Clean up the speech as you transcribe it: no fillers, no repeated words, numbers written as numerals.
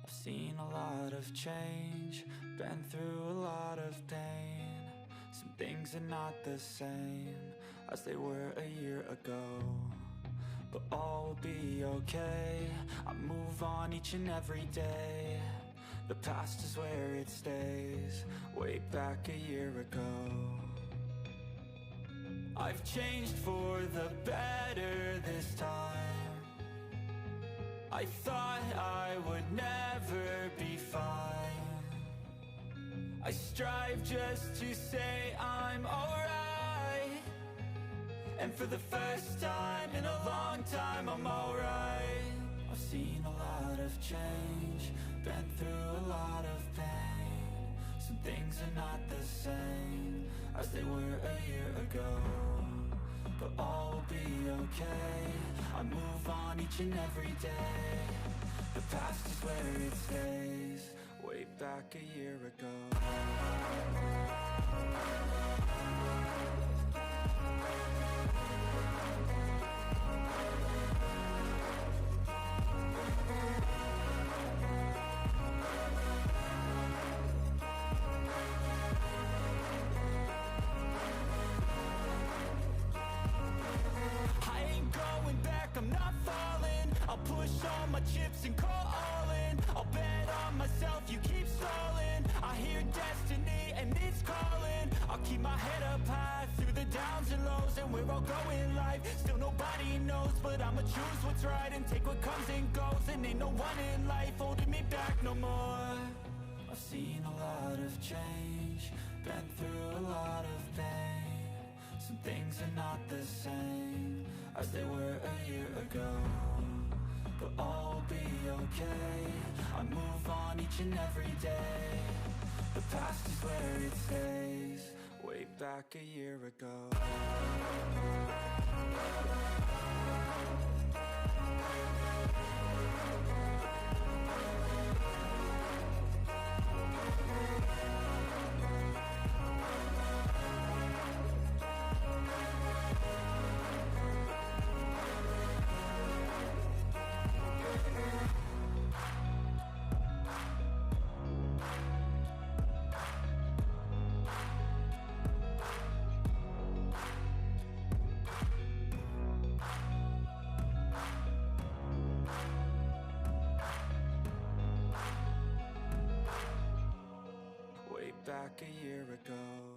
I've seen a lot of change, been through a lot of pain. Some things are not the same as they were a year ago, but all will be okay. I move on each and every day. The past is where it stays, way back a year ago. I've changed for the better this time. I thought I would never be fine. I strive just to say I'm alright, and for the first time in a long time I'm alright. I've seen a lot of change, been through a lot of pain. Some things are not the same as they were a year ago, but all will be okay. I move on each and every day. The past is where it stays, way back a year ago. I'm not falling, I'll push all my chips and call all in. I'll bet on myself, you keep stalling. I hear destiny and it's calling. I'll keep my head up high through the downs and lows, and we're all going life. Still nobody knows, but I'ma choose what's right and take what comes and goes. And ain't no one in life holding me back no more. I've seen a lot of change, been through a lot of pain. Some things are not the same as they were a year ago, but all will be okay. I move on each and every day. The past is where it stays, way back a year ago. Back a year ago.